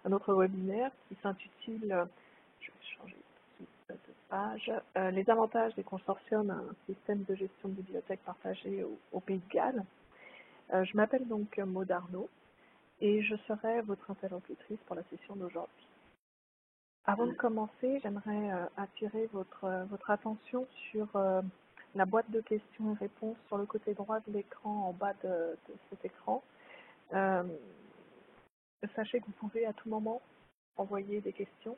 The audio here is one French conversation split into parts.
un autre webinaire qui s'intitule, je vais changer de page, les avantages des consortiums à un système de gestion de bibliothèques partagées au Pays de Galles. Je m'appelle donc Maud Arnaud et je serai votre interlocutrice pour la session d'aujourd'hui. Avant de commencer, j'aimerais attirer votre attention sur la boîte de questions et réponses sur le côté droit de l'écran, en bas de cet écran. Sachez que vous pouvez à tout moment envoyer des questions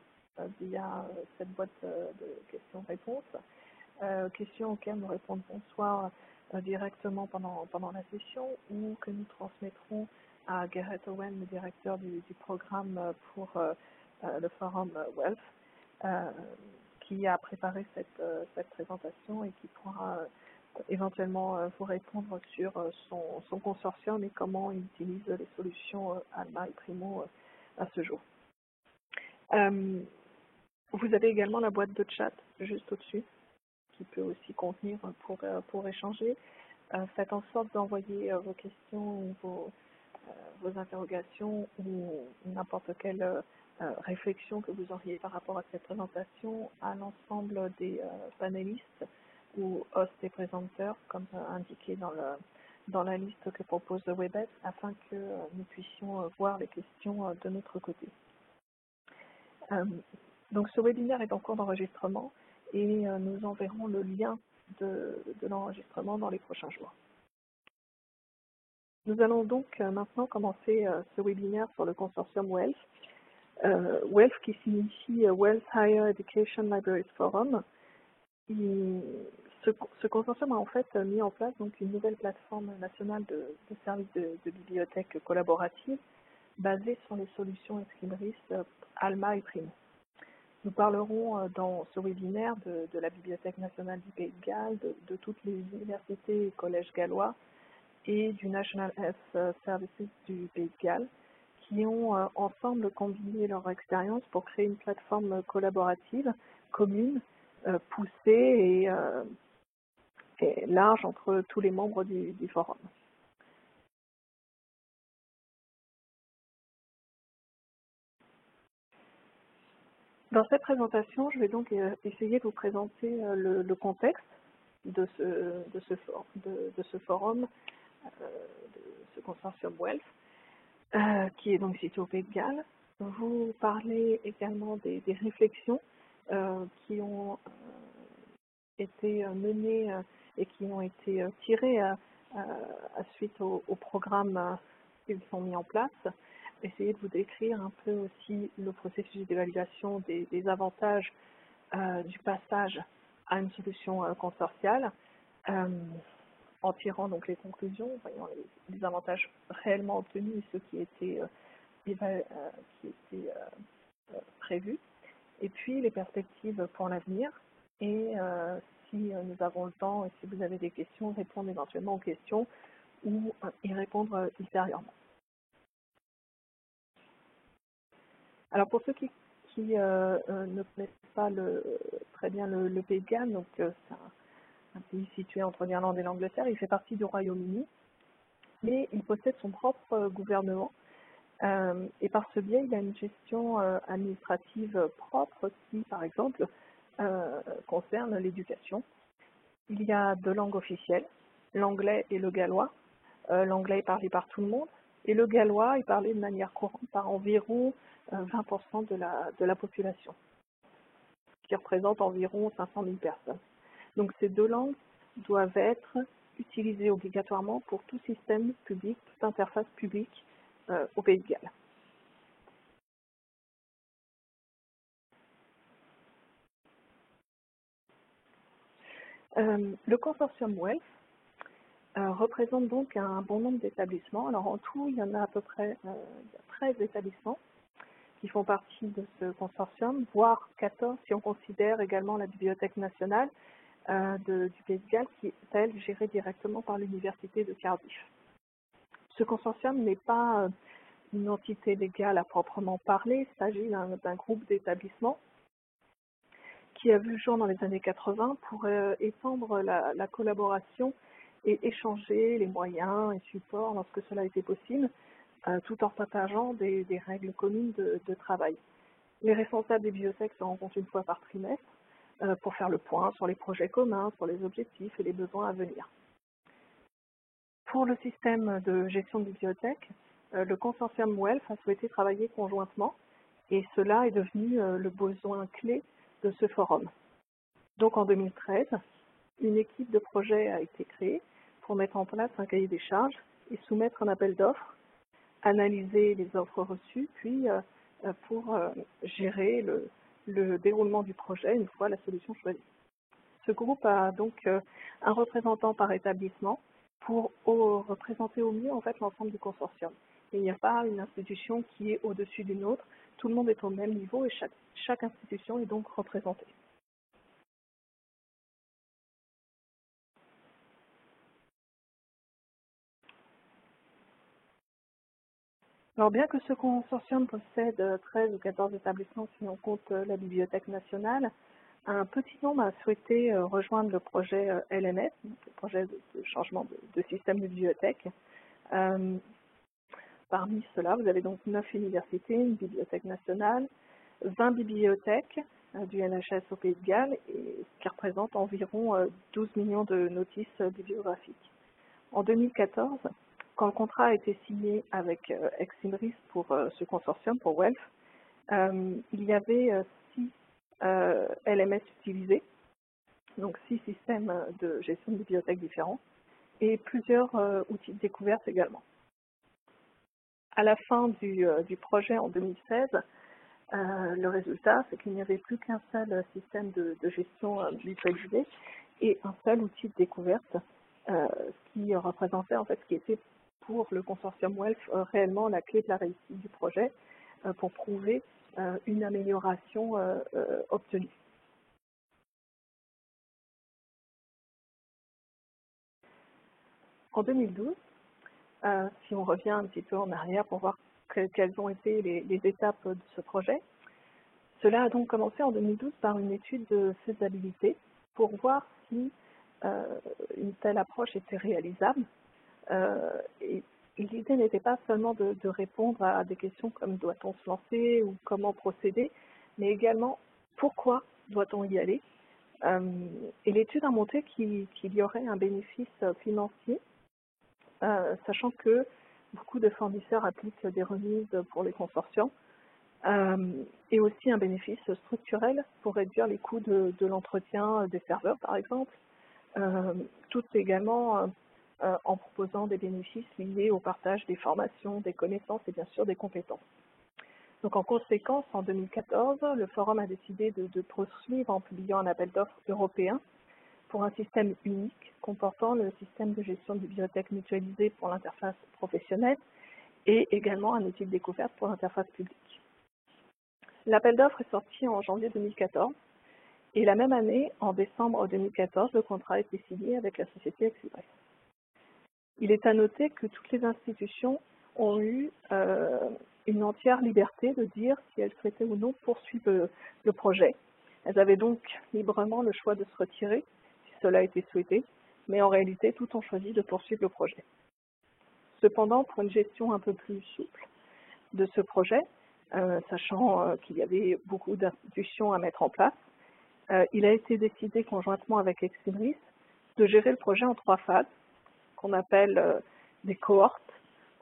via cette boîte de questions-réponses, questions auxquelles nous répondrons soit directement pendant la session ou que nous transmettrons à Gareth Owen, le directeur du programme pour le forum WELF, qui a préparé cette présentation et qui pourra éventuellement vous répondre sur son consortium et comment il utilise les solutions Alma et Primo à ce jour. Vous avez également la boîte de chat juste au-dessus qui peut aussi contenir pour échanger. Faites en sorte d'envoyer vos questions ou vos interrogations ou n'importe quelle réflexion que vous auriez par rapport à cette présentation à l'ensemble des panélistes ou hosts et présenteurs, comme indiqué dans la liste que propose WebEx, afin que nous puissions voir les questions de notre côté. Donc ce webinaire est en cours d'enregistrement et nous enverrons le lien de l'enregistrement dans les prochains jours. Nous allons donc maintenant commencer ce webinaire sur le consortium WELF. WELF qui signifie Wealth Higher Education Libraries Forum. Ce consortium a en fait mis en place donc une nouvelle plateforme nationale de services de bibliothèques collaboratives basée sur les solutions escribristes Alma et Primo. Nous parlerons dans ce webinaire de la Bibliothèque nationale du Pays de Galles, de toutes les universités et collèges gallois et du National Health Services du Pays de Galles, qui ont ensemble combiné leur expérience pour créer une plateforme collaborative commune, poussée et large entre tous les membres du forum. Dans cette présentation, je vais donc essayer de vous présenter le contexte de ce forum, de ce consortium WELF, qui est donc situé au Pays de Galles. Vous parlez également des réflexions qui ont été menées et qui ont été tirées à suite au programme qu'ils ont mis en place. Essayer de vous décrire un peu aussi le processus d'évaluation des avantages du passage à une solution consortiale, en tirant donc les conclusions, voyant les avantages réellement obtenus et ceux qui étaient prévus, et puis les perspectives pour l'avenir, et si nous avons le temps et si vous avez des questions, répondre éventuellement aux questions ou y répondre ultérieurement. Alors pour ceux qui ne connaissent pas très bien le Pays de Galles, donc c'est un pays situé entre l'Irlande et l'Angleterre, il fait partie du Royaume-Uni, mais il possède son propre gouvernement et par ce biais, il a une gestion administrative propre qui, par exemple, concerne l'éducation. Il y a deux langues officielles, l'anglais et le gallois. L'anglais est parlé par tout le monde et le gallois est parlé de manière courante par environ 20% de la population, ce qui représente environ 500 000 personnes. Donc ces deux langues doivent être utilisées obligatoirement pour tout système public, toute interface publique au Pays de Galles. Le consortium WELF représente donc un bon nombre d'établissements. Alors en tout, il y en a à peu près 13 établissements qui font partie de ce consortium, voire 14 si on considère également la Bibliothèque nationale du Pays de Galles, qui est, elle, gérée directement par l'Université de Cardiff. Ce consortium n'est pas une entité légale à proprement parler, il s'agit d'un groupe d'établissements qui a vu le jour dans les années 80 pour étendre la collaboration et échanger les moyens et supports lorsque cela était possible tout en partageant des règles communes de travail. Les responsables des bibliothèques se rencontrent une fois par trimestre pour faire le point sur les projets communs, sur les objectifs et les besoins à venir. Pour le système de gestion de bibliothèque, le consortium WELF a souhaité travailler conjointement et cela est devenu le besoin clé de ce forum. Donc en 2013, une équipe de projet a été créée pour mettre en place un cahier des charges et soumettre un appel d'offres, analyser les offres reçues, puis pour gérer le déroulement du projet une fois la solution choisie. Ce groupe a donc un représentant par établissement pour représenter au mieux en fait l'ensemble du consortium. Il n'y a pas une institution qui est au-dessus d'une autre, tout le monde est au même niveau et chaque institution est donc représentée. Alors bien que ce consortium possède 13 ou 14 établissements si on compte la Bibliothèque nationale, un petit nombre a souhaité rejoindre le projet LMS, le projet de changement de système de bibliothèque. Parmi ceux-là, vous avez donc 9 universités, une bibliothèque nationale, 20 bibliothèques du NHS au Pays de Galles, et ce qui représente environ 12 millions de notices bibliographiques. En 2014, quand le contrat a été signé avec Eximris pour ce consortium, pour WELF, il y avait 6 LMS utilisés, donc 6 systèmes de gestion de bibliothèques différents, et plusieurs outils de découverte également. À la fin du projet en 2016, le résultat, c'est qu'il n'y avait plus qu'un seul système de gestion mutualisé et un seul outil de découverte qui représentait en fait ce qui était pour le consortium WELF réellement la clé de la réussite du projet pour prouver une amélioration obtenue. En 2012, si on revient un petit peu en arrière pour voir quelles ont été les étapes de ce projet, cela a donc commencé en 2012 par une étude de faisabilité pour voir si une telle approche était réalisable. Et l'idée n'était pas seulement de répondre à des questions comme doit-on se lancer ou comment procéder, mais également pourquoi doit-on y aller. Et l'étude a montré qu'il y aurait un bénéfice financier, sachant que beaucoup de fournisseurs appliquent des remises pour les consortiums, et aussi un bénéfice structurel pour réduire les coûts de l'entretien des serveurs, par exemple, tout également en proposant des bénéfices liés au partage des formations, des connaissances et bien sûr des compétences. Donc en conséquence, en 2014, le forum a décidé de poursuivre en publiant un appel d'offres européen pour un système unique comportant le système de gestion de bibliothèque mutualisée pour l'interface professionnelle et également un outil de découverte pour l'interface publique. L'appel d'offres est sorti en janvier 2014 et la même année, en décembre 2014, le contrat a été signé avec la société Eximris. Il est à noter que toutes les institutions ont eu une entière liberté de dire si elles souhaitaient ou non poursuivre le projet. Elles avaient donc librement le choix de se retirer si cela était souhaité, mais en réalité, toutes ont choisi de poursuivre le projet. Cependant, pour une gestion un peu plus souple de ce projet, sachant qu'il y avait beaucoup d'institutions à mettre en place, il a été décidé conjointement avec Eximris de gérer le projet en 3 phases, qu'on appelle des cohortes,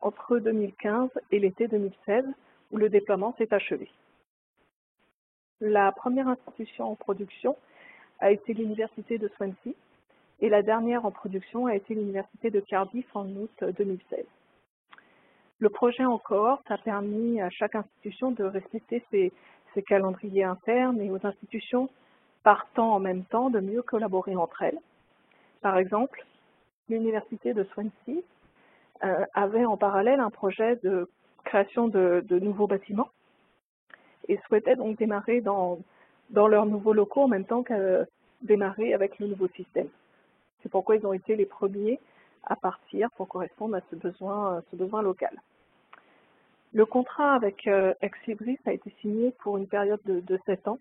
entre 2015 et l'été 2016, où le déploiement s'est achevé. La première institution en production a été l'université de Swansea, et la dernière en production a été l'université de Cardiff en août 2016. Le projet en cohorte a permis à chaque institution de respecter ses calendriers internes et aux institutions partant en même temps de mieux collaborer entre elles. Par exemple, l'université de Swansea avait en parallèle un projet de création de nouveaux bâtiments et souhaitait donc démarrer dans leurs nouveaux locaux en même temps que démarrer avec le nouveau système. C'est pourquoi ils ont été les premiers à partir pour correspondre à ce besoin local. Le contrat avec Eximris a été signé pour une période de 7 ans,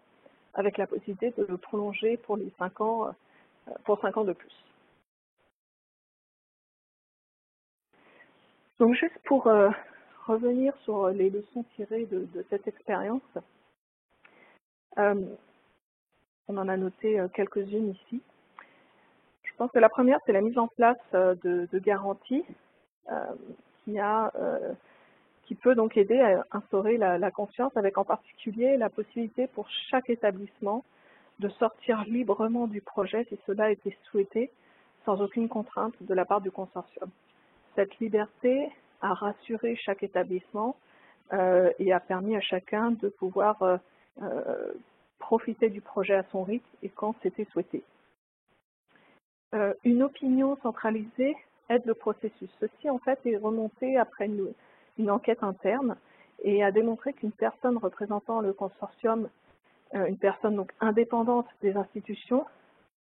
avec la possibilité de le prolonger pour les 5 ans, pour 5 ans de plus. Donc juste pour revenir sur les leçons tirées de cette expérience, on en a noté quelques-unes ici. Je pense que la première, c'est la mise en place de garanties qui peut donc aider à instaurer la confiance, avec en particulier la possibilité pour chaque établissement de sortir librement du projet si cela était souhaité, sans aucune contrainte de la part du consortium. Cette liberté a rassuré chaque établissement et a permis à chacun de pouvoir profiter du projet à son rythme et quand c'était souhaité. Une opinion centralisée aide le processus. Ceci, en fait, est remonté après une enquête interne et a démontré qu'une personne représentant le consortium, une personne donc indépendante des institutions,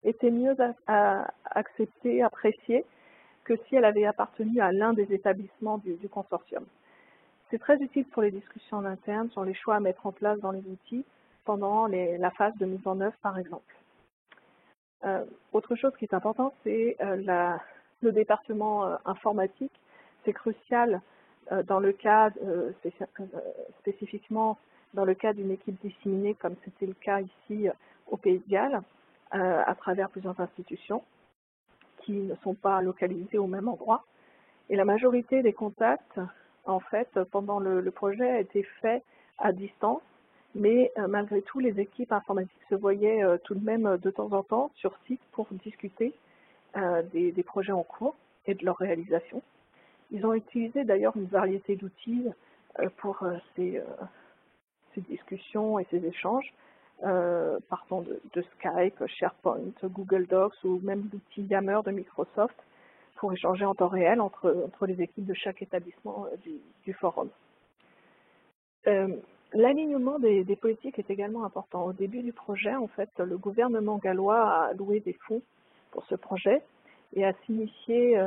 était mieux acceptée, appréciée, que si elle avait appartenu à l'un des établissements du consortium. C'est très utile pour les discussions en interne sur les choix à mettre en place dans les outils pendant la phase de mise en œuvre, par exemple. Autre chose qui est importante, c'est le département informatique. C'est crucial dans le cas, spécifiquement dans le cas d'une équipe disséminée, comme c'était le cas ici au Pays de Galles, à travers plusieurs institutions qui ne sont pas localisées au même endroit. Et la majorité des contacts, en fait, pendant le projet a été fait à distance, mais malgré tout, les équipes informatiques se voyaient tout de même de temps en temps sur site pour discuter des projets en cours et de leur réalisation. Ils ont utilisé d'ailleurs une variété d'outils pour ces discussions et ces échanges, partant de Skype, SharePoint, Google Docs ou même l'outil Yammer de Microsoft pour échanger en temps réel entre les équipes de chaque établissement du forum. L'alignement des politiques est également important. Au début du projet, en fait, le gouvernement gallois a alloué des fonds pour ce projet et a signifié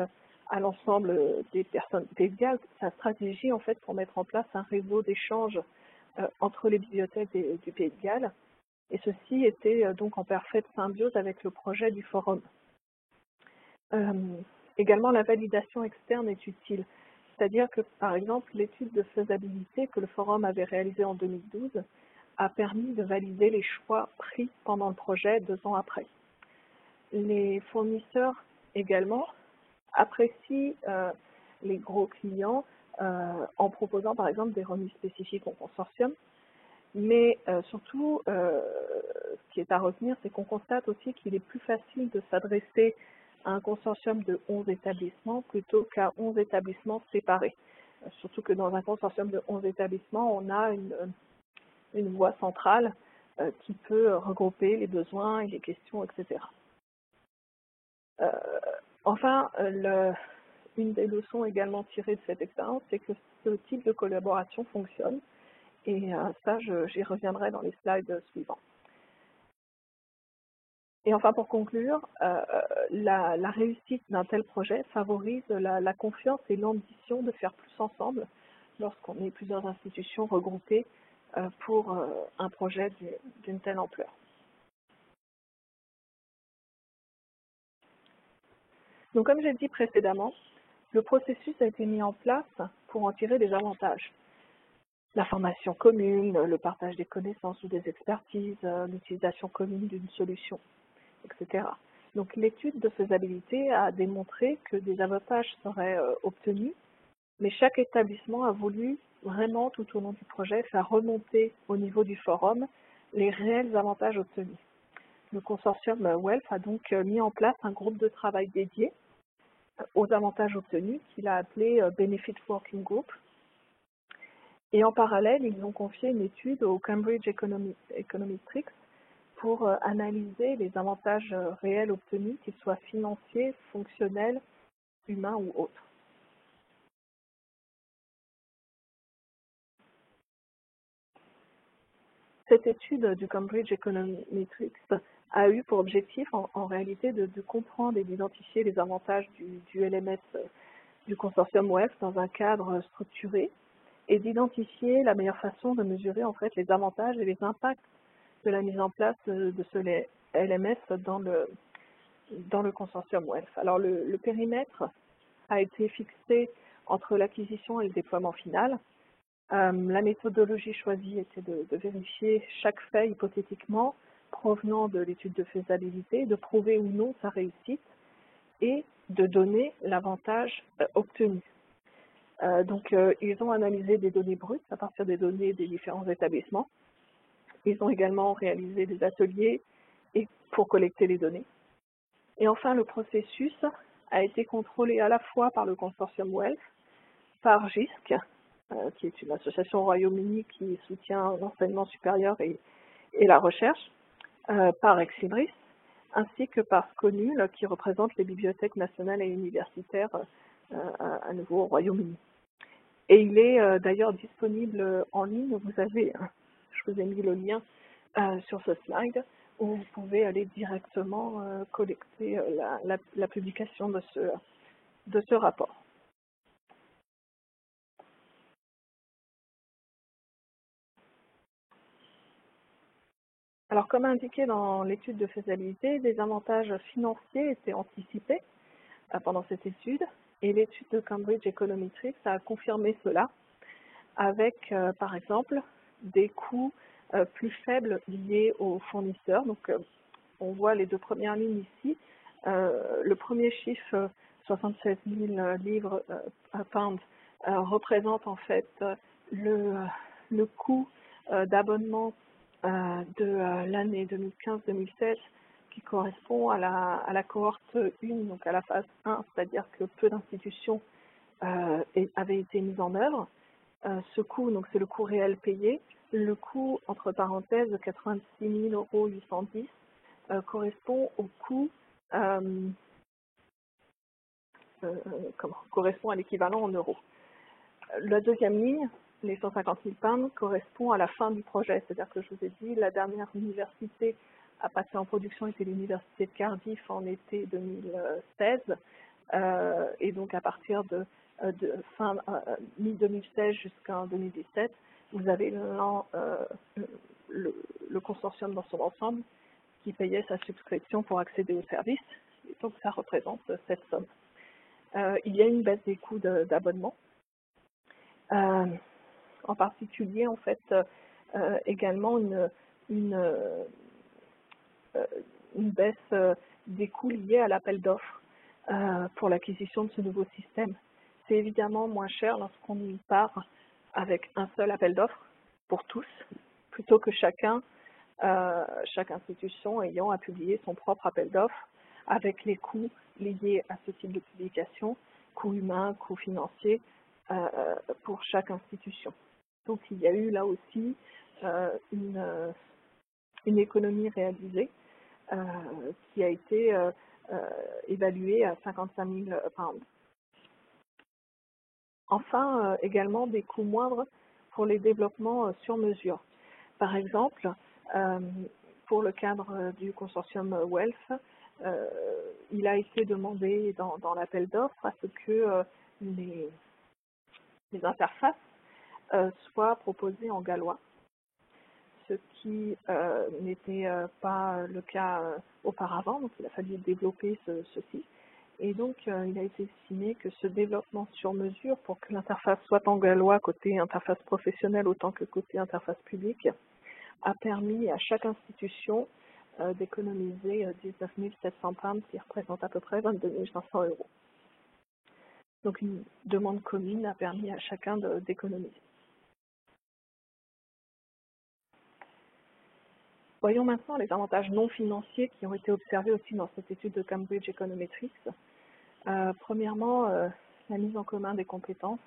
à l'ensemble des personnes Pays de Galles sa stratégie en fait pour mettre en place un réseau d'échange entre les bibliothèques du Pays de Galles. Et ceci était donc en parfaite symbiose avec le projet du forum. Également, la validation externe est utile. C'est-à-dire que, par exemple, l'étude de faisabilité que le forum avait réalisée en 2012 a permis de valider les choix pris pendant le projet 2 ans après. Les fournisseurs également apprécient les gros clients en proposant, par exemple, des remises spécifiques au consortium. Mais surtout, ce qui est à retenir, c'est qu'on constate aussi qu'il est plus facile de s'adresser à un consortium de 11 établissements plutôt qu'à 11 établissements séparés. Surtout que dans un consortium de 11 établissements, on a une voie centrale qui peut regrouper les besoins et les questions, etc. Enfin, une des leçons également tirées de cette expérience, c'est que ce type de collaboration fonctionne. Et ça, j'y reviendrai dans les slides suivants. Et enfin, pour conclure, la réussite d'un tel projet favorise la confiance et l'ambition de faire plus ensemble lorsqu'on est plusieurs institutions regroupées pour un projet d'une telle ampleur. Donc, comme j'ai dit précédemment, le processus a été mis en place pour en tirer des avantages. La formation commune, le partage des connaissances ou des expertises, l'utilisation commune d'une solution, etc. Donc l'étude de faisabilité a démontré que des avantages seraient obtenus, mais chaque établissement a voulu vraiment tout au long du projet faire remonter au niveau du forum les réels avantages obtenus. Le consortium WELF a donc mis en place un groupe de travail dédié aux avantages obtenus qu'il a appelé Benefit Working Group. Et en parallèle, ils ont confié une étude au Cambridge Econometrics pour analyser les avantages réels obtenus, qu'ils soient financiers, fonctionnels, humains ou autres. Cette étude du Cambridge Econometrics a eu pour objectif en réalité de comprendre et d'identifier les avantages du LMS du consortium WELF dans un cadre structuré et d'identifier la meilleure façon de mesurer en fait les avantages et les impacts de la mise en place de ce LMS dans le consortium WELF. Alors le périmètre a été fixé entre l'acquisition et le déploiement final. La méthodologie choisie était de vérifier chaque fait hypothétiquement provenant de l'étude de faisabilité, de prouver ou non sa réussite et de donner l'avantage obtenu. Donc, ils ont analysé des données brutes à partir des données des différents établissements. Ils ont également réalisé des ateliers pour collecter les données. Et enfin, le processus a été contrôlé à la fois par le consortium WELF, par GISC, qui est une association au Royaume-Uni qui soutient l'enseignement supérieur et la recherche, par Exibris, ainsi que par SCONUL, qui représente les bibliothèques nationales et universitaires à nouveau au Royaume-Uni. Et il est d'ailleurs disponible en ligne. Vous avez, je vous ai mis le lien sur ce slide, où vous pouvez aller directement collecter la publication de ce rapport. Alors, comme indiqué dans l'étude de faisabilité, des avantages financiers étaient anticipés pendant cette étude, et l'étude de Cambridge Econometrics a confirmé cela avec, par exemple, des coûts plus faibles liés aux fournisseurs. Donc, on voit les deux premières lignes ici. Le premier chiffre, 76 000 livres pounds, représente en fait le coût d'abonnement de l'année 2015-2016 qui correspond à la cohorte 1, donc à la phase 1, c'est-à-dire que peu d'institutions avaient été mises en œuvre. Ce coût, donc c'est le coût réel payé. Le coût, entre parenthèses, de 86 810 € correspond au coût, correspond à l'équivalent en euros. La deuxième ligne, les 150 000 pounds, correspond à la fin du projet. C'est-à-dire que je vous ai dit, la dernière université à passer en production était l'université de Cardiff en été 2016. Et donc à partir de fin mi-2016 jusqu'en 2017, vous avez le consortium dans son ensemble qui payait sa subscription pour accéder au service. Et donc ça représente cette somme. Il y a une baisse des coûts d'abonnement. En particulier, en fait, également une baisse des coûts liés à l'appel d'offres pour l'acquisition de ce nouveau système. C'est évidemment moins cher lorsqu'on y part avec un seul appel d'offres pour tous, plutôt que chaque institution ayant à publier son propre appel d'offres avec les coûts liés à ce type de publication, coûts humains, coûts financiers pour chaque institution. Donc il y a eu là aussi une économie réalisée qui a été évaluée à 55 000 pounds. Enfin, également des coûts moindres pour les développements sur mesure. Par exemple, pour le cadre du consortium WELF, il a été demandé dans l'appel d'offres à ce que les interfaces soient proposées en gallois, ce qui n'était pas le cas auparavant, donc il a fallu développer ceci. Et donc, il a été estimé que ce développement sur mesure, pour que l'interface soit en gallois côté interface professionnelle autant que côté interface publique, a permis à chaque institution d'économiser 19 700 pounds, qui représente à peu près 22 500 €. Donc, une demande commune a permis à chacun d'économiser. Voyons maintenant les avantages non financiers qui ont été observés aussi dans cette étude de Cambridge Econometrics. Premièrement, la mise en commun des compétences.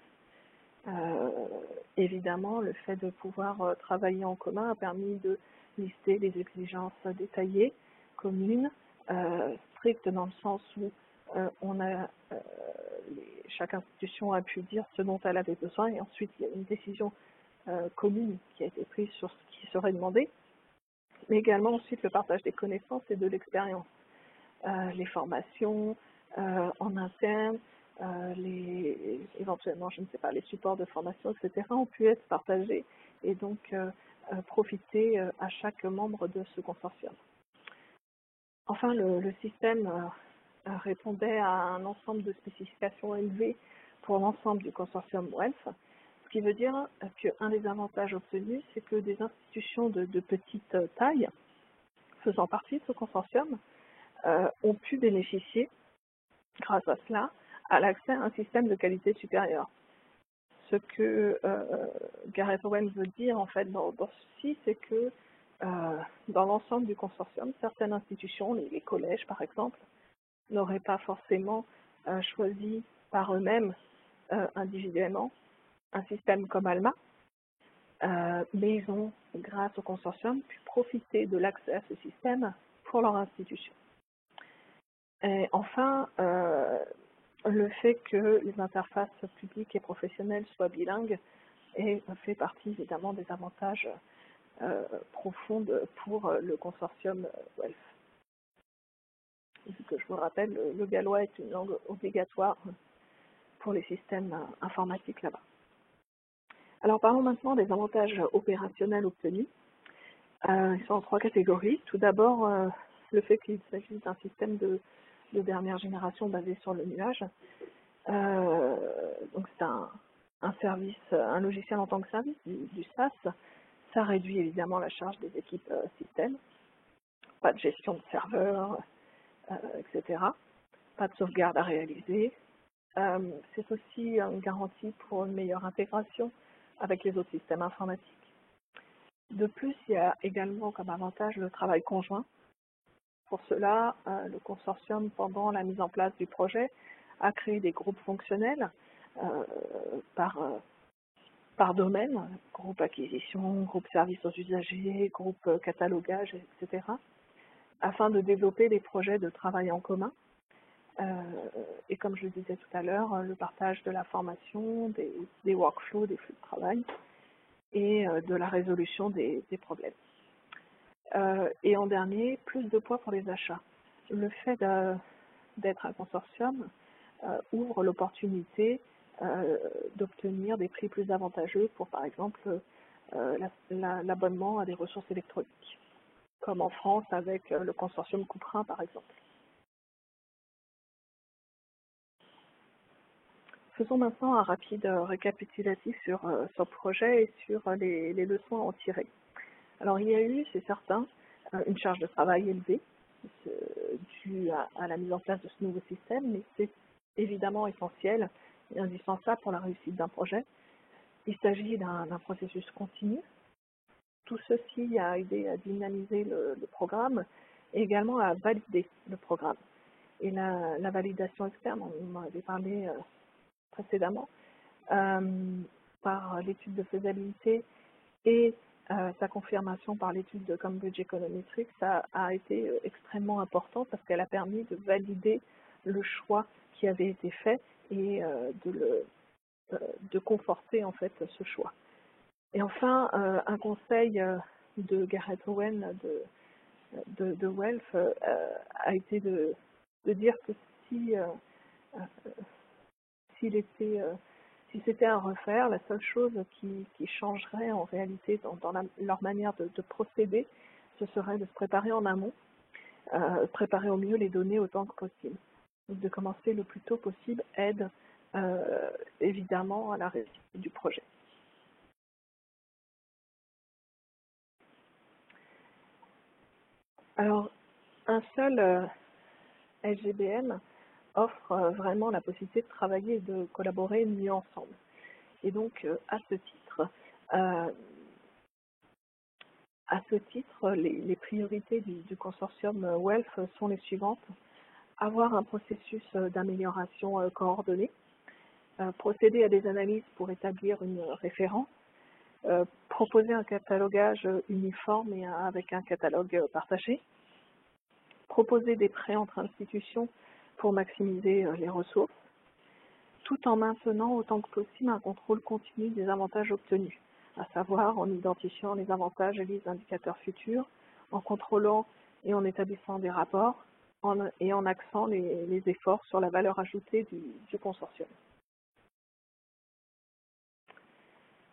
Évidemment, le fait de pouvoir travailler en commun a permis de lister les exigences détaillées, communes, strictes dans le sens où chaque institution a pu dire ce dont elle avait besoin et ensuite il y a une décision commune qui a été prise sur ce qui serait demandé, mais également ensuite le partage des connaissances et de l'expérience, les formations en interne, éventuellement, je ne sais pas, les supports de formation, etc., ont pu être partagés et donc profiter à chaque membre de ce consortium. Enfin, le système répondait à un ensemble de spécifications élevées pour l'ensemble du consortium WELF, ce qui veut dire qu'un des avantages obtenus, c'est que des institutions de petite taille, faisant partie de ce consortium, ont pu bénéficier, grâce à cela, à l'accès à un système de qualité supérieure. Ce que Gareth Owen veut dire en fait dans ceci, c'est que dans l'ensemble du consortium, certaines institutions, les collèges par exemple, n'auraient pas forcément choisi par eux-mêmes individuellement un système comme ALMA, mais ils ont, grâce au consortium, pu profiter de l'accès à ce système pour leur institution. Et enfin, le fait que les interfaces publiques et professionnelles soient bilingues et fait partie évidemment des avantages profonds pour le consortium WELF. Vu que je vous le rappelle, le gallois est une langue obligatoire pour les systèmes informatiques là-bas. Alors parlons maintenant des avantages opérationnels obtenus. Ils sont en 3 catégories. Tout d'abord, le fait qu'il s'agisse d'un système de dernière génération basé sur le nuage. Donc c'est un service, un logiciel en tant que service du SaaS. Ça réduit évidemment la charge des équipes système. Pas de gestion de serveurs, etc. Pas de sauvegarde à réaliser. C'est aussi une garantie pour une meilleure intégration avec les autres systèmes informatiques. De plus, il y a également comme avantage le travail conjoint. Pour cela, le consortium, pendant la mise en place du projet, a créé des groupes fonctionnels par domaine, groupe acquisition, groupe service aux usagers, groupe catalogage, etc., afin de développer des projets de travail en commun. Et comme je le disais tout à l'heure, le partage de la formation, des workflows, des flux de travail et de la résolution des problèmes. Et en dernier, plus de poids pour les achats. Le fait d'être un consortium ouvre l'opportunité d'obtenir des prix plus avantageux pour, par exemple, l'abonnement à des ressources électroniques, comme en France avec le consortium Couperin, par exemple. Faisons maintenant un rapide récapitulatif sur ce projet et sur les leçons à en tirer. Alors, il y a eu, c'est certain, une charge de travail élevée due à la mise en place de ce nouveau système, mais c'est évidemment essentiel et indispensable pour la réussite d'un projet. Il s'agit d'un processus continu. Tout ceci a aidé à dynamiser le programme et également à valider le programme. Et la validation externe, on en avait parlé précédemment, par l'étude de faisabilité et sa confirmation par l'étude de Cambridge Econometrics a été extrêmement importante parce qu'elle a permis de valider le choix qui avait été fait et de conforter en fait ce choix. Et enfin, un conseil de Gareth Owen de WELF a été de dire que si c'était à refaire, la seule chose qui changerait en réalité dans leur manière de procéder, ce serait de se préparer en amont, préparer au mieux les données autant que possible. Donc de commencer le plus tôt possible aide évidemment à la réussite du projet. Alors, un seul SGBM offre vraiment la possibilité de travailler et de collaborer mieux ensemble. Et donc, à ce titre, les priorités du consortium WELF sont les suivantes. Avoir un processus d'amélioration coordonné, procéder à des analyses pour établir une référence, proposer un catalogage uniforme et avec un catalogue partagé, proposer des prêts entre institutions pour maximiser les ressources, tout en maintenant autant que possible un contrôle continu des avantages obtenus, à savoir en identifiant les avantages et les indicateurs futurs, en contrôlant et en établissant des rapports, et en axant les efforts sur la valeur ajoutée du consortium.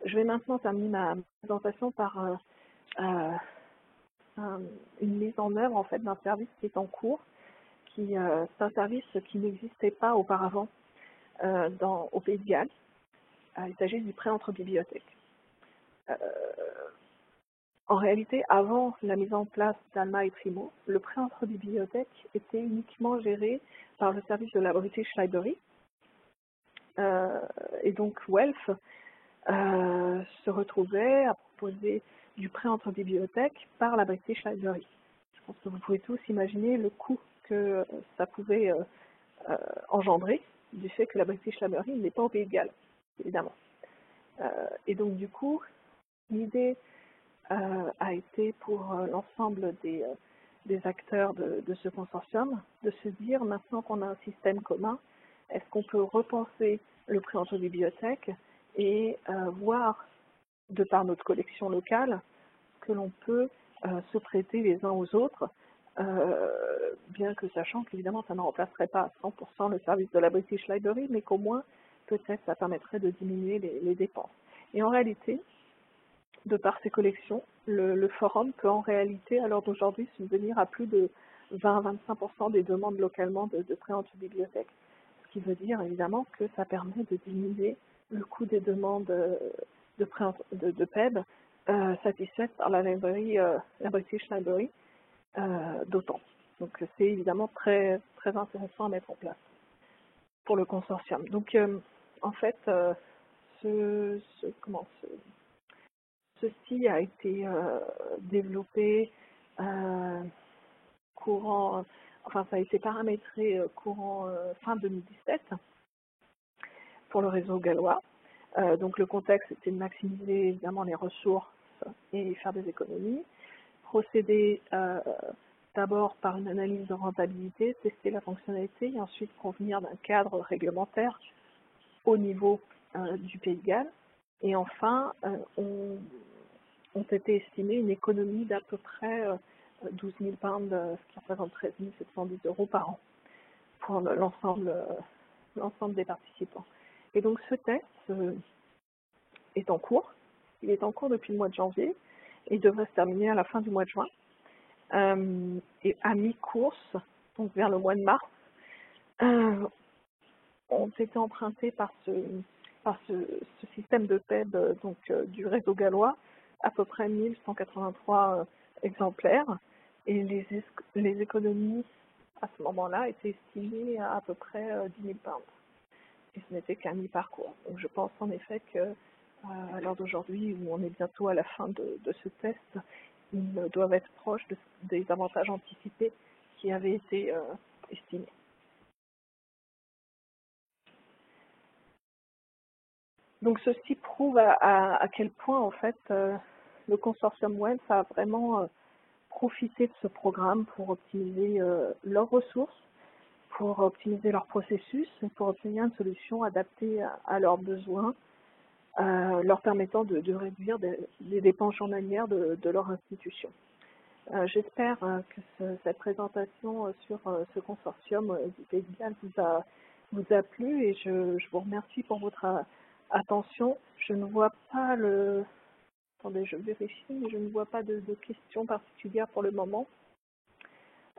Je vais maintenant terminer ma présentation par une mise en œuvre en fait, d'un service qui est en cours. C'est un service qui n'existait pas auparavant au Pays de Galles. Il s'agit du prêt entre bibliothèques. En réalité, avant la mise en place d'Alma et Primo, le prêt entre bibliothèques était uniquement géré par le service de la British Library. Et donc Welf se retrouvait à proposer du prêt entre bibliothèques par la British Library. Je pense que vous pouvez tous imaginer le coût que ça pouvait engendrer du fait que la British Library n'est pas au Pays de Galles, évidemment. Et donc du coup, l'idée a été pour l'ensemble des acteurs de ce consortium de se dire, maintenant qu'on a un système commun, est-ce qu'on peut repenser le prêt entre bibliothèques et voir, de par notre collection locale, que l'on peut se prêter les uns aux autres, bien que sachant qu'évidemment ça ne remplacerait pas à 100% le service de la British Library, mais qu'au moins peut-être ça permettrait de diminuer les dépenses. Et en réalité, de par ces collections, le forum peut en réalité, à l'heure d'aujourd'hui, subvenir à plus de 20-25% des demandes localement de prêts entre bibliothèques, ce qui veut dire évidemment que ça permet de diminuer le coût des demandes de prêts de PEB satisfaites par la British Library d'autant. Donc c'est évidemment très, très intéressant à mettre en place pour le consortium. Donc en fait, ceci a été développé ça a été paramétré courant fin 2017 pour le réseau gallois. Donc le contexte était de maximiser évidemment les ressources et faire des économies, procéder d'abord par une analyse de rentabilité, tester la fonctionnalité et ensuite convenir d'un cadre réglementaire au niveau du Pays de Galles. Et enfin, ont été estimées une économie d'à peu près 12 000 pounds, ce qui représente 13 710 € par an pour l'ensemble des participants. Et donc ce test est en cours. Il est en cours depuis le mois de janvier et devrait se terminer à la fin du mois de juin. Et à mi-course, donc vers le mois de mars, ont été empruntés par ce système de PEB du réseau gallois à peu près 1183 exemplaires et les économies à ce moment-là étaient estimées à peu près 10 000 pounds. Et ce n'était qu'un mi-parcours. Donc je pense en effet que à l'heure d'aujourd'hui, où on est bientôt à la fin de ce test, ils doivent être proches des avantages anticipés qui avaient été estimés. Donc ceci prouve à quel point en fait le consortium Welf a vraiment profité de ce programme pour optimiser leurs ressources, pour optimiser leur processus et pour obtenir une solution adaptée à leurs besoins, leur permettant de réduire les dépenses journalières de leur institution. J'espère que cette présentation sur ce consortium du Pays de Galles vous a plu et je vous remercie pour votre attention. Je ne vois pas Attendez, je vérifie, mais je ne vois pas de questions particulières pour le moment.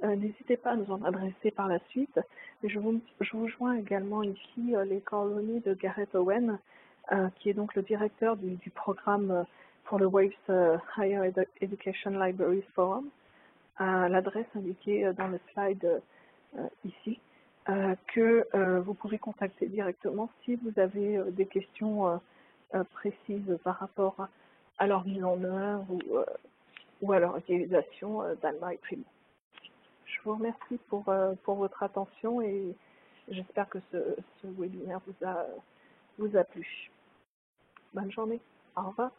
N'hésitez pas à nous en adresser par la suite. Et je vous joins également ici les coordonnées de Gareth Owen, qui est donc le directeur du programme pour le Waves Higher Education Libraries Forum, à l'adresse indiquée dans le slide ici, que vous pouvez contacter directement si vous avez des questions précises par rapport à leur mise en œuvre ou à leur utilisation d'Alma et Primo. Je vous remercie pour votre attention et j'espère que ce webinaire vous a plu. Bonne journée. Au revoir.